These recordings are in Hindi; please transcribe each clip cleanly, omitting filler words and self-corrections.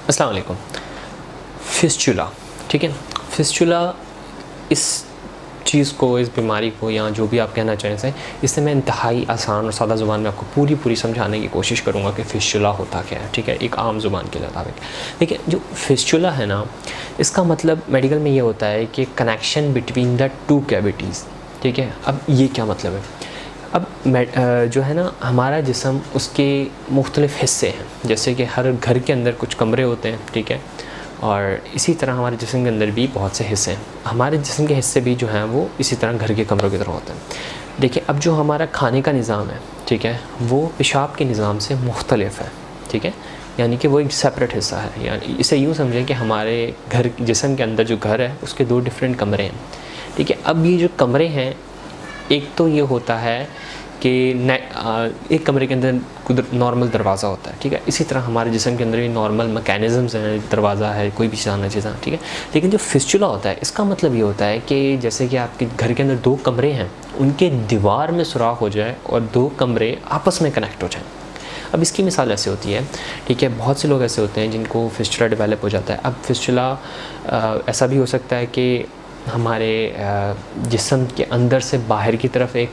अस्सलाम वालेकुम। फिस्चुला, ठीक है। फिस्चुला इस चीज़ को, इस बीमारी को, या जो भी आप कहना चाहें से, इससे मैं इंतहाई आसान और सादा ज़ुबान में आपको पूरी समझाने की कोशिश करूँगा कि फिस्चुला होता क्या है, ठीक है, एक आम ज़ुबान के मुताबिक। देखिए, जो फिस्चुला है ना, इसका मतलब मेडिकल में ये होता है कि connection between the two cavities, ठीक है। अब ये क्या मतलब है? अब जो है ना, हमारा जिस्म, उसके मुख्तलिफ़ हिस्से हैं, जैसे कि हर घर के अंदर कुछ कमरे होते हैं, ठीक है, और इसी तरह हमारे जिस्म के अंदर भी बहुत से हिस्से हैं। हमारे जिस्म के हिस्से भी जो हैं वो इसी तरह घर के कमरों की तरह होते हैं। देखिए, अब जो हमारा खाने का निज़ाम है, ठीक है, वो पेशाब के निज़ाम से मुख्तलिफ है, ठीक है, यानी कि वो एक सेपरेट हिस्सा है। यानी इसे यूँ समझें कि हमारे घर, जिस्म के अंदर जो घर है, उसके दो डिफरेंट कमरे हैं, ठीक है। अब ये जो कमरे हैं, एक तो ये होता है कि एक कमरे के अंदर नॉर्मल दरवाज़ा होता है, ठीक है। इसी तरह हमारे जिस्म के अंदर भी नॉर्मल मैकेनिज़म्स हैं, दरवाज़ा है, कोई भी जाना चीज़, ठीक है। लेकिन जो फिस्चुला होता है, इसका मतलब ये होता है कि जैसे कि आपके घर के अंदर दो कमरे हैं, उनके दीवार में सुराख हो जाए और दो कमरे आपस में कनेक्ट हो जाएँ। अब इसकी मिसाल ऐसे होती है, ठीक है, बहुत से लोग ऐसे होते हैं जिनको फिस्चुला डेवलप हो जाता है। अब फिस्चुला ऐसा भी हो सकता है कि हमारे जिस्म के अंदर से बाहर की तरफ एक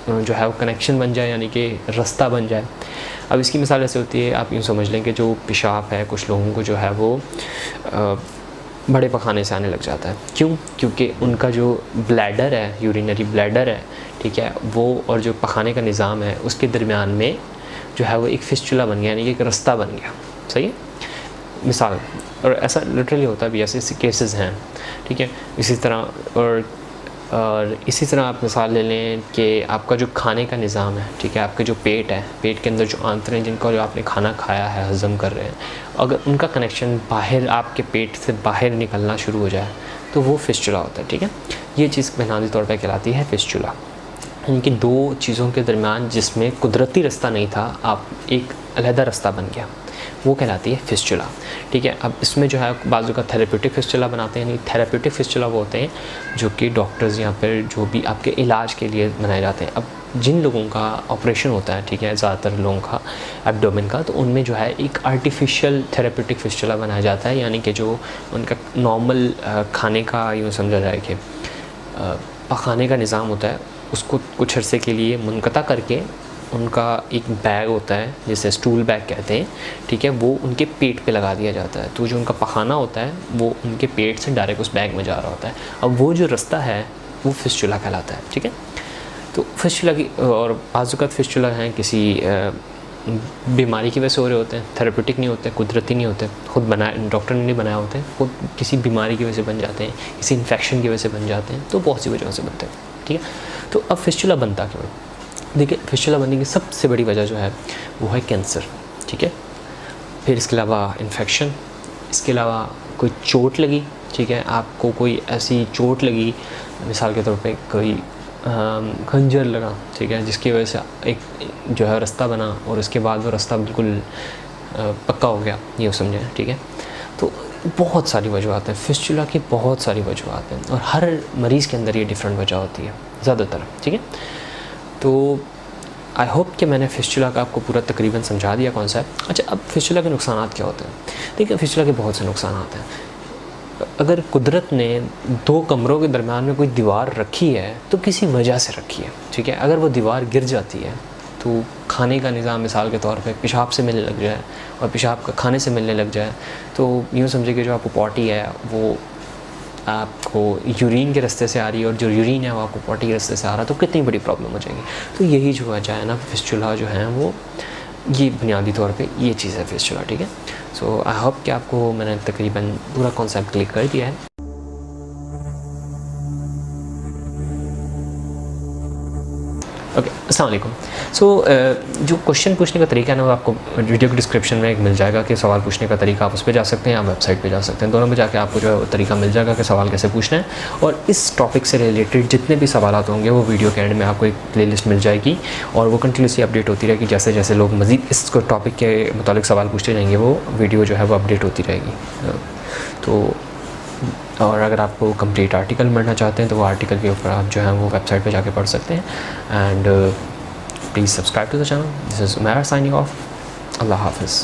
जो है वो कनेक्शन बन जाए, यानी कि रास्ता बन जाए। अब इसकी मिसाल ऐसे होती है, आप यूँ समझ लें कि जो पेशाब है, कुछ लोगों को जो है वो बड़े पखाने से आने लग जाता है। क्यों? क्योंकि उनका जो ब्लैडर है, यूरिनरी ब्लैडर है, ठीक है, वो और जो पखाने का निज़ाम है, उसके दरमियान में जो है वो एक फिस्चुला बन गया, यानी कि एक रास्ता बन गया। सही है मिसाल, और ऐसा लिटरली होता भी, ऐसे केसेस हैं, ठीक है। इसी तरह आप मिसाल ले लें कि आपका जो खाने का निज़ाम है, ठीक है, आपका जो पेट है, पेट के अंदर जो आंतरें, जिनका जो आपने खाना खाया है, हज़म कर रहे हैं, अगर उनका कनेक्शन बाहर, आपके पेट से बाहर निकलना शुरू हो जाए, तो वो फिस्चुला होता है, ठीक है। ये चीज़ बुनियादी तौर पर कहलाती है फिस्चुला, यानी कि दो चीज़ों के दरमियान जिसमें कुदरती रास्ता नहीं था, आप एक अलहदा रास्ता बन गया, वो कहलाती है फिस्चुला, ठीक है। अब इसमें जो है बाजू का थेरेप्यूटिक फिस्चुला बनाते हैं। यानी थेरेप्यूटिक फिस्चुला वो होते हैं जो कि डॉक्टर्स या फिर जो भी आपके इलाज के लिए बनाए जाते हैं। अब जिन लोगों का ऑपरेशन होता है, ठीक है, ज़्यादातर लोगों का एब्डोमेन का, तो उनमें जो है एक आर्टिफिशियल थेरेप्यूटिक फिस्चुला बनाया जाता है, यानी कि जो उनका नॉर्मल खाने का यूँ समझा जाए कि पकाने का निज़ाम होता है, उसको कुछ अरसे के लिए मुनक़ता करके उनका एक बैग होता है, जिसे स्टूल बैग कहते हैं, ठीक है, वो उनके पेट पे लगा दिया जाता है। तो जो उनका पखाना होता है वो उनके पेट से डायरेक्ट उस बैग में जा रहा होता है। अब वो जो रास्ता है वो फिस्चुला कहलाता है, ठीक है। तो फिस्चुला की, और बाज़ फिस्चुला हैं किसी बीमारी की वजह से हो रहे होते हैं, थेरेप्यूटिक नहीं होते, कुदरती नहीं होते, खुद बनाए, डॉक्टर ने नहीं बनाया होते, खुद किसी बीमारी की वजह से बन जाते हैं, किसी इन्फेक्शन की वजह से बन जाते हैं, तो बहुत सी वजहों से बनते हैं, ठीक है। तो अब फिस्चुला बनता क्यों है? देखिए, फिस्चुला बनने की सबसे बड़ी वजह जो है वो है कैंसर, ठीक है। फिर इसके अलावा इन्फेक्शन, इसके अलावा कोई चोट लगी, ठीक है, आपको कोई ऐसी चोट लगी, मिसाल के तौर पे कोई खंजर लगा, ठीक है, जिसकी वजह से एक जो है रास्ता बना और उसके बाद वो रास्ता बिल्कुल पक्का हो गया, ये समझें, ठीक है। तो बहुत सारी वजूहत हैं फिस्चुला की, बहुत सारी वजूहत हैं, और हर मरीज़ के अंदर ये डिफरेंट वजह होती है ज़्यादातर, ठीक है। तो आई होप कि मैंने फिस्चुला का आपको पूरा तकरीबन समझा दिया कॉन्सेप्ट। अच्छा, अब फिस्चुला के नुकसान क्या होते हैं? देखिए, फिस्चुला के बहुत से नुकसान हैं। अगर कुदरत ने दो कमरों के दरमियान में कोई दीवार रखी है तो किसी वजह से रखी है, ठीक है। अगर वो दीवार गिर जाती है तो खाने का निज़ाम मिसाल के तौर पे पेशाब से मिलने लग जाए और पेशाब का खाने से मिलने लग जाए, तो यूँ समझिए कि जो आपको पॉटी है वो आपको यूरिन के रास्ते से आ रही है, और जो यूरिन है वो आपको पॉटी के रास्ते से आ रहा है, तो कितनी बड़ी प्रॉब्लम हो जाएगी। तो यही जो वजह है ना, फिस्चुला जो है वो, ये बुनियादी तौर पे ये चीज़ है फिस्चुला, ठीक है। सो आई होप कि आपको मैंने तकरीबन पूरा कॉन्सेप्ट क्लियर कर दिया है। ओके, अस्सलाम वालेकुम। सो जो क्वेश्चन पूछने का तरीका है ना, वो आपको वीडियो के डिस्क्रिप्शन में एक मिल जाएगा कि सवाल पूछने का तरीका, आप उस पर जा सकते हैं या वेबसाइट पे जा सकते हैं, दोनों में जाके आपको जो है तरीका मिल जाएगा कि सवाल कैसे पूछना है। और इस टॉपिक से रिलेटेड जितने भी सवाल होंगे वो वीडियो के एंड में आपको एक प्लेलिस्ट मिल जाएगी, और वो कंटिन्यूसली अपडेट होती रहेगी। जैसे जैसे लोग मज़ीद इस टॉपिक के मुतालिक सवाल पूछते जाएंगे, वो वीडियो जो है वो अपडेट होती रहेगी। तो और अगर आपको कंप्लीट आर्टिकल पढ़ना चाहते हैं तो वो आर्टिकल के ऊपर आप जो है वो वेबसाइट पे जाके पढ़ सकते हैं। And please subscribe to the channel. This is Umair signing off. अल्लाह हाफ़िज़।